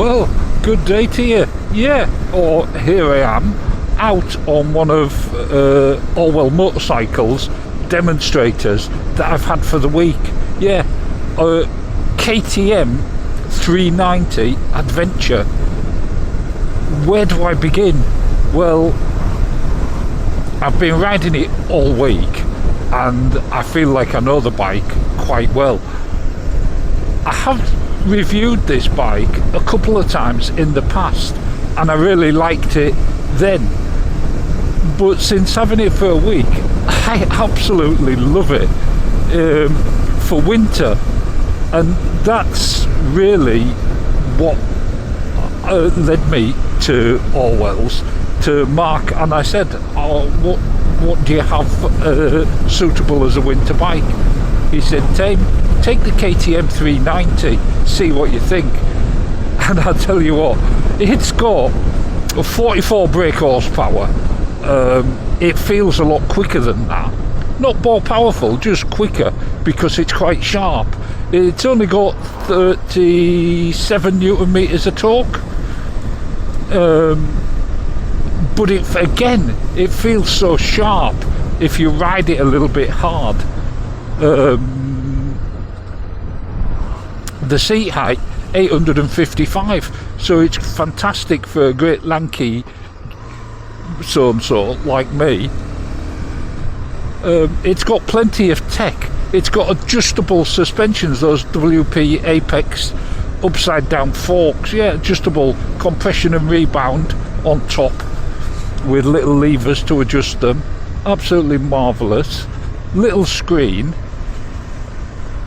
Well, good day to you. Yeah, or here I am, out on one of Orwell Motorcycles demonstrators that I've had for the week. Yeah, KTM 390 Adventure. Where do I begin? Well, I've been riding it all week and I feel like I know the bike quite well. I have reviewed this bike a couple of times in the past and I really liked it then, but since having it for a week I absolutely love it for winter, and that's really what led me to Orwell's, to Mark, and I said, oh, what do you have suitable as a winter bike? He said, take the KTM 390, see what you think. And I'll tell you what, it's got 44 brake horsepower. It feels a lot quicker than that. Not more powerful, just quicker, because it's quite sharp. It's only got 37 newton meters of torque. But it feels so sharp if you ride it a little bit hard. The seat height 855, so it's fantastic for a great lanky so-and-so like me. It's got plenty of tech. It's got adjustable suspensions, those WP Apex upside down forks, yeah, adjustable compression and rebound on top with little levers to adjust them. Absolutely marvellous. Little screen.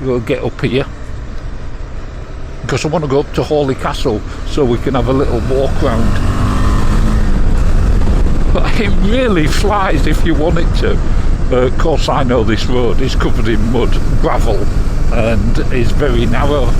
We'll get up here because I want to go up to Hawley Castle so we can have a little walk round. But it really flies if you want it to. Of course I know this road is covered in mud, gravel, and is very narrow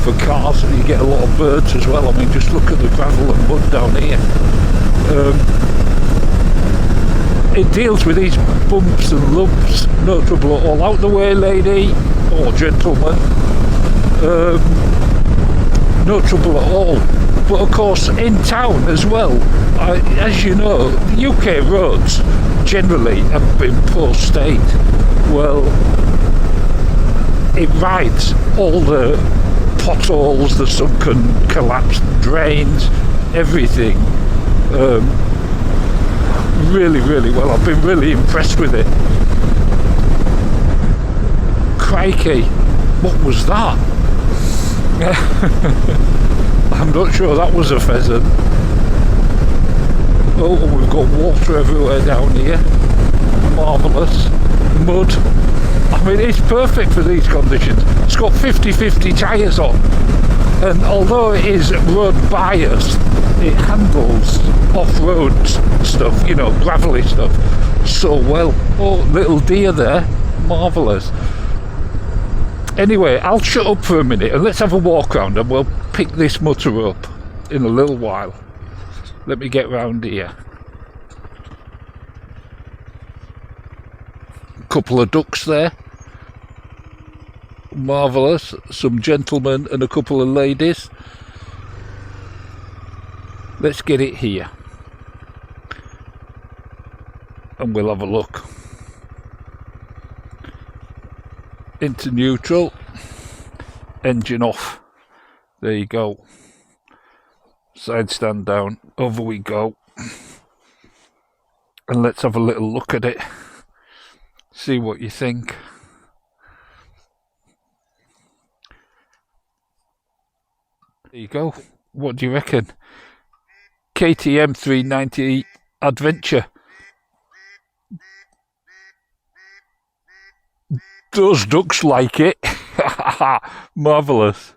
for cars, and you get a lot of birds as well. I mean, just look at the gravel and mud down here. It deals with these bumps and lumps, no trouble at all. Out the way, lady or gentleman. No trouble at all. But of course in town as well, as you know, the UK roads generally have been poor state. Well, it rides all the potholes, the sunken collapsed drains, everything really well. I've been really impressed with it. Crikey, what was that? I'm not sure that was a pheasant. Oh, we've got water everywhere down here. Marvellous. Mud. I mean, it's perfect for these conditions. It's got 50/50 tyres on, and although it is road biased, it handles off-road stuff, you know, gravelly stuff, so well. Oh, little deer there. Marvellous. Anyway, I'll shut up for a minute and let's have a walk round and we'll pick this motor up in a little while. Let me get round here. A couple of ducks there. Marvellous. Some gentlemen and a couple of ladies. Let's get it here. And we'll have a look. Into neutral, engine off, there you go, side stand down, over we go, and let's have a little look at it, see what you think. There you go, what do you reckon? KTM 390 Adventure. Those ducks like it. Marvellous.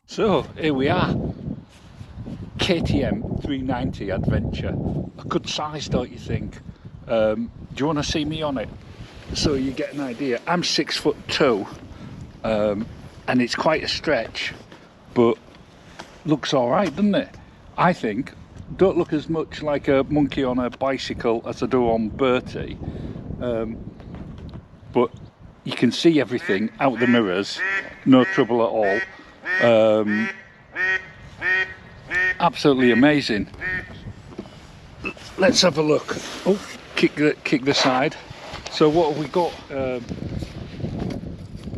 So here we are, KTM 390 Adventure. A good size, don't you think? Do you want to see me on it so you get an idea? I'm 6'2", and it's quite a stretch, but looks all right, doesn't it? I think. Don't look as much like a monkey on a bicycle as I do on Bertie, but you can see everything out the mirrors, no trouble at all. absolutely amazing. Let's have a look. Oh, kick the side. So what have we got?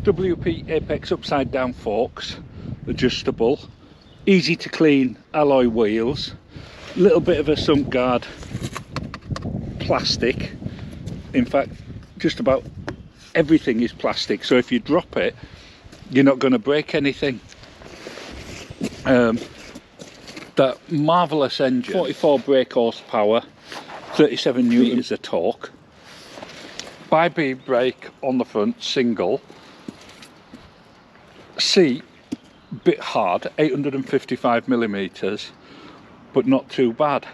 WP Apex upside down forks, adjustable, easy to clean alloy wheels, little bit of a sump guard plastic. In fact, just about everything is plastic, so if you drop it, you're not going to break anything. That marvellous engine, 44 brake horsepower, 37 newtons of torque, bi-beam brake on the front, single, seat, bit hard, 855 millimeters, but not too bad.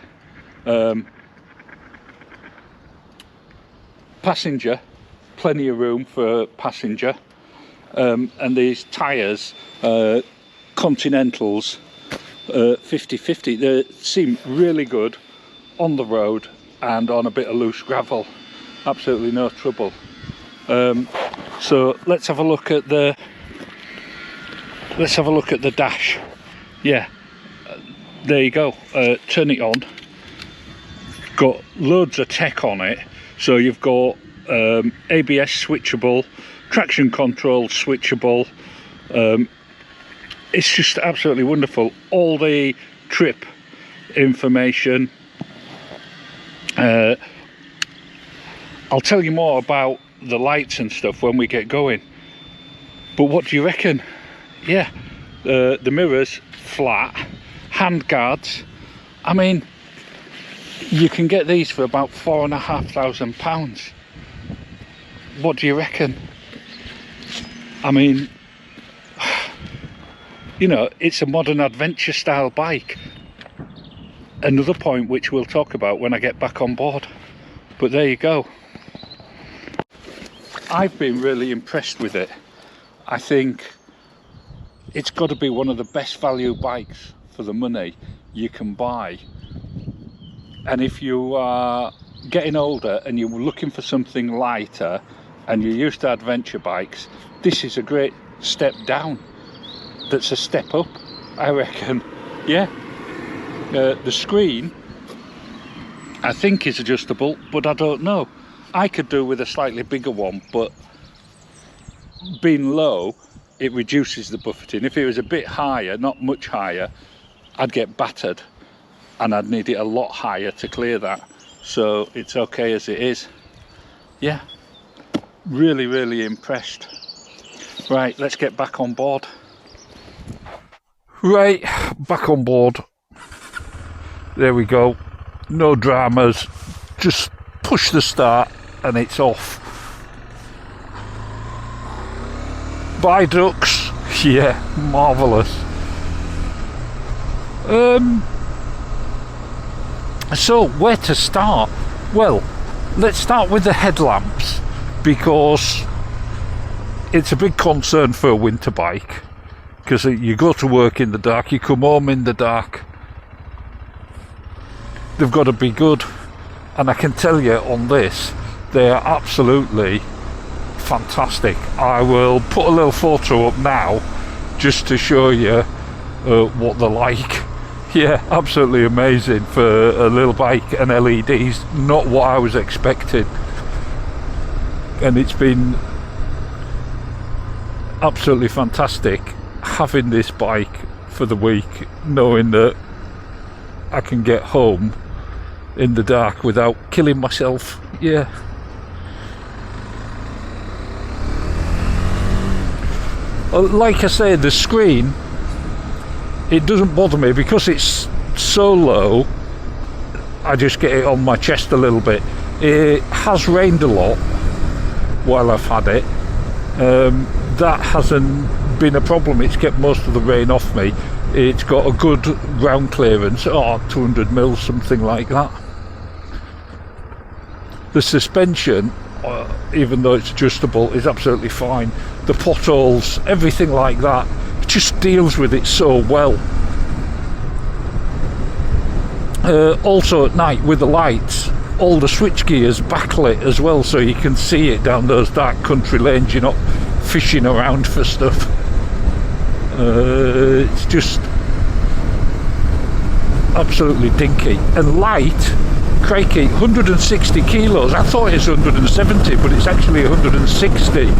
Passenger, plenty of room for passenger, and these tyres, Continentals, 50/50, they seem really good on the road and on a bit of loose gravel. Absolutely no trouble. So let's have a look at the dash. Yeah, there you go. Turn it on. Got loads of tech on it. So you've got ABS switchable, traction control switchable. It's just absolutely wonderful. All the trip information. I'll tell you more about the lights and stuff when we get going. But what do you reckon? Yeah, the mirrors flat, hand guards. I mean, you can get these for about £4,500. What do you reckon? I mean, you know, it's a modern adventure style bike. Another point which we'll talk about when I get back on board. But there you go. I've been really impressed with it. I think it's got to be one of the best value bikes for the money you can buy. And if you are getting older and you're looking for something lighter and you're used to adventure bikes, this is a great step down. That's a step up, I reckon. Yeah. The screen, I think, is adjustable, but I don't know. I could do with a slightly bigger one, but being low, it reduces the buffeting. If it was a bit higher, not much higher, I'd get battered and I'd need it a lot higher to clear that. So it's okay as it is. Yeah, really, really impressed. Right, let's get back on board. Right, back on board. There we go. No dramas. Just push the start and it's off. Bi-ducts. Yeah, marvellous. So, where to start? Well, let's start with the headlamps, because it's a big concern for a winter bike. Because you go to work in the dark, you come home in the dark. They've got to be good, and I can tell you on this, they are absolutely fantastic. I will put a little photo up now just to show you what they're like. Yeah, absolutely amazing for a little bike and LEDs. Not what I was expecting, and it's been absolutely fantastic having this bike for the week, knowing that I can get home in the dark without killing myself. Yeah. Like I say, the screen, it doesn't bother me because it's so low. I just get it on my chest a little bit. It has rained a lot while I've had it. That hasn't been a problem. It's kept most of the rain off me. It's got a good ground clearance, 200 mils, something like that. The suspension, even though it's adjustable, is absolutely fine. The potholes, everything like that, it just deals with it so well. Also at night with the lights, all the switch gears backlit as well, so you can see it down those dark country lanes. You're not fishing around for stuff. It's just absolutely dinky and light. Crikey, 160 kilos. I thought it's 170, but it's actually 160.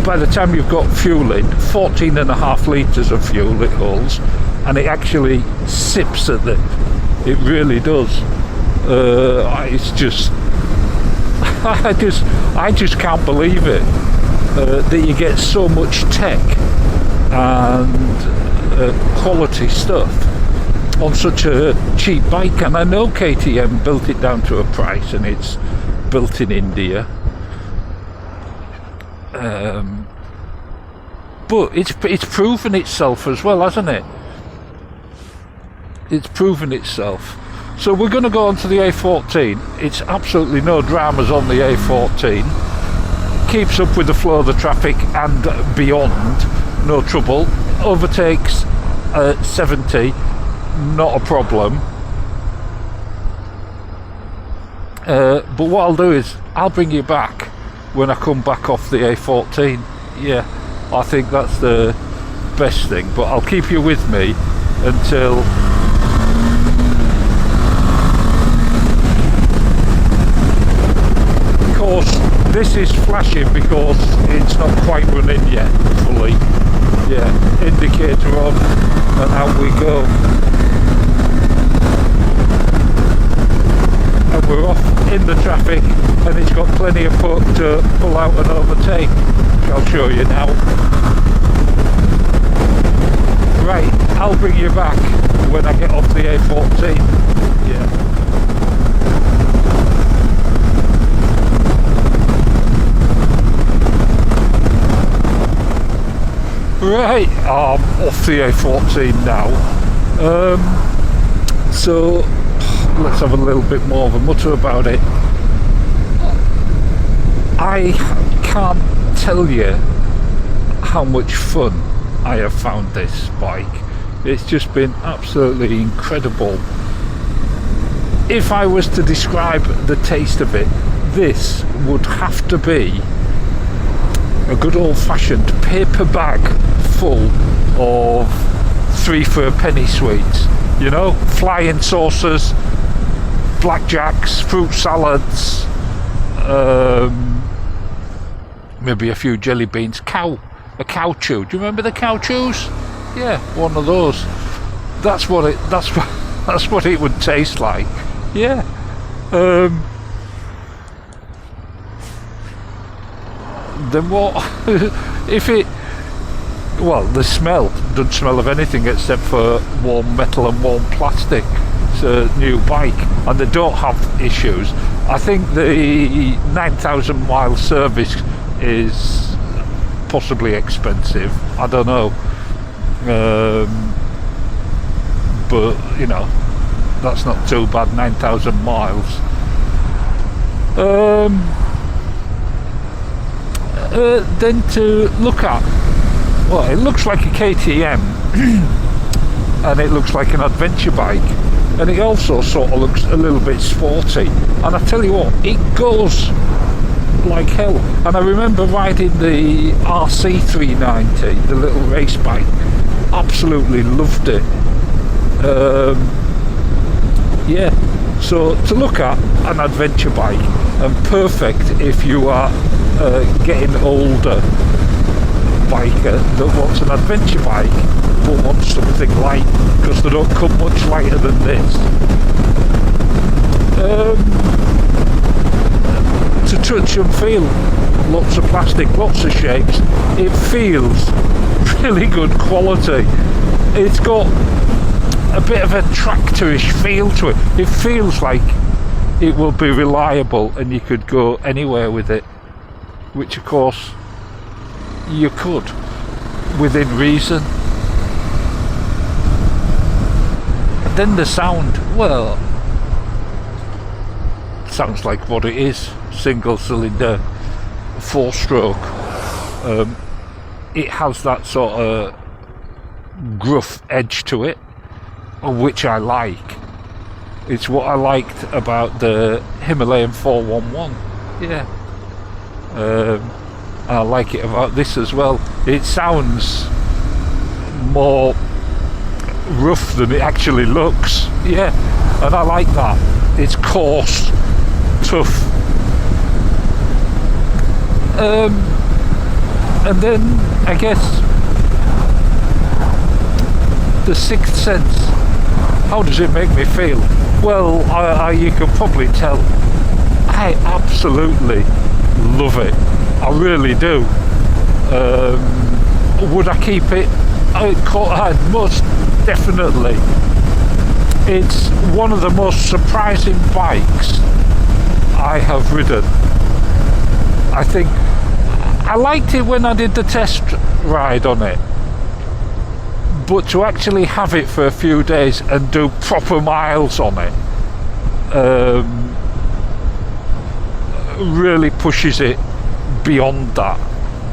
By the time you've got fuel in, 14.5 litres of fuel it holds, and it actually sips at it. It really does. It's just, I just can't believe it that you get so much tech and quality stuff on such a cheap bike. And I know KTM built it down to a price, and it's built in India, but it's proven itself as well, hasn't it? It's proven itself. So we're going to go on to the A14. It's absolutely no dramas on the A14. Keeps up with the flow of the traffic and beyond, no trouble. Overtakes 70, not a problem. But what I'll do is I'll bring you back when I come back off the A14. Yeah, I think that's the best thing. But I'll keep you with me until... Of course, this is flashing because it's not quite running yet fully. Yeah, indicator on, and out we go. And we're off in the traffic, and it's got plenty of poke to pull out and overtake, which I'll show you now. Right, I'll bring you back when I get off the A14. Yeah. Right, I'm off the A14 now. So let's have a little bit more of a mutter about it. I can't tell you how much fun I have found this bike. It's just been absolutely incredible. If I was to describe the taste of it, this would have to be a good old-fashioned paper bag full of 3 for a penny sweets. You know, flying saucers, blackjacks, fruit salads, maybe a few jelly beans, a cow chew. Do you remember the cow chews? Yeah, one of those. That's what it would taste like. Yeah. Then what? If it, well, the smell doesn't smell of anything except for warm metal and warm plastic. It's a new bike, and they don't have issues. I think the 9,000 mile service is possibly expensive. I don't know, but you know, that's not too bad. 9,000 miles. Then to look at, well, it looks like a KTM and it looks like an adventure bike, and it also sort of looks a little bit sporty, and I tell you what, it goes like hell. And I remember riding the RC390, the little race bike, absolutely loved it. Yeah, so to look at an adventure bike, and perfect if you are getting older biker that wants an adventure bike but wants something light, because they don't come much lighter than this. To touch and feel, lots of plastic, lots of shapes. It feels really good quality. It's got a bit of a tractorish feel to it. It feels like it will be reliable and you could go anywhere with it, which of course you could within reason. And then the sound, well, sounds like what it is, single cylinder, 4-stroke. It has that sort of gruff edge to it, which I like. It's what I liked about the Himalayan 411. Yeah. And I like it about this as well. It sounds more rough than it actually looks. Yeah, and I like that. It's coarse, tough. And then I guess the sixth sense. How does it make me feel? Well, you can probably tell. I absolutely love it. I really do. Would I keep it? I'd most definitely. It's one of the most surprising bikes I have ridden. I think I liked it when I did the test ride on it, but to actually have it for a few days and do proper miles on it really pushes it beyond that.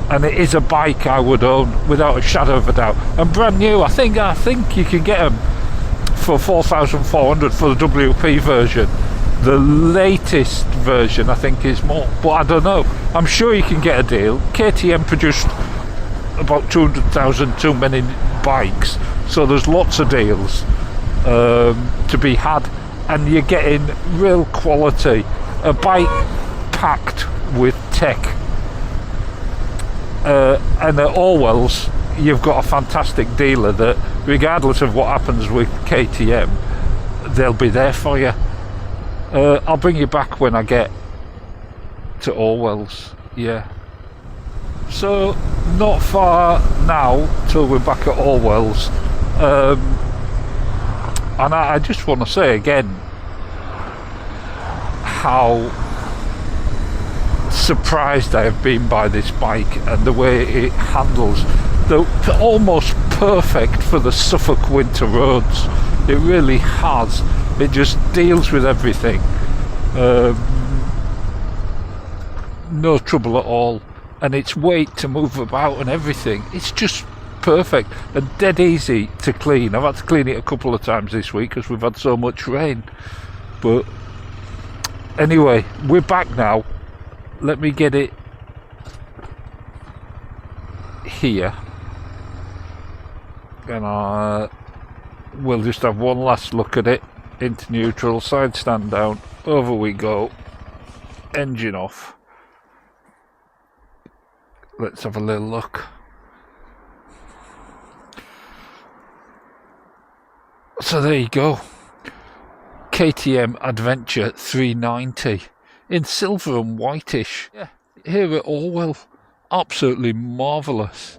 And it is a bike I would own without a shadow of a doubt. And brand new, I think you can get them for 4,400 for the WP version. The latest version I think is more, but I don't know. I'm sure you can get a deal. KTM produced about 200,000 too many bikes, so there's lots of deals to be had, and you're getting real quality. A bike packed with tech. And at Orwell's, you've got a fantastic dealer that, regardless of what happens with KTM, they'll be there for you. I'll bring you back when I get to Orwell's. Yeah. So not far now till we're back at Orwell's, and I just want to say again how surprised I have been by this bike and the way it handles. They're almost perfect for the Suffolk winter roads. It really has. It just deals with everything. No trouble at all. And its weight to move about and everything, it's just perfect and dead easy to clean. I've had to clean it a couple of times this week because we've had so much rain. But anyway, we're back now. Let me get it here, and we'll just have one last look at it. Into neutral, side stand down, over we go, engine off. Let's have a little look. So there you go, KTM Adventure 390 in silver and whitish. Yeah, here at Orwell, absolutely marvellous.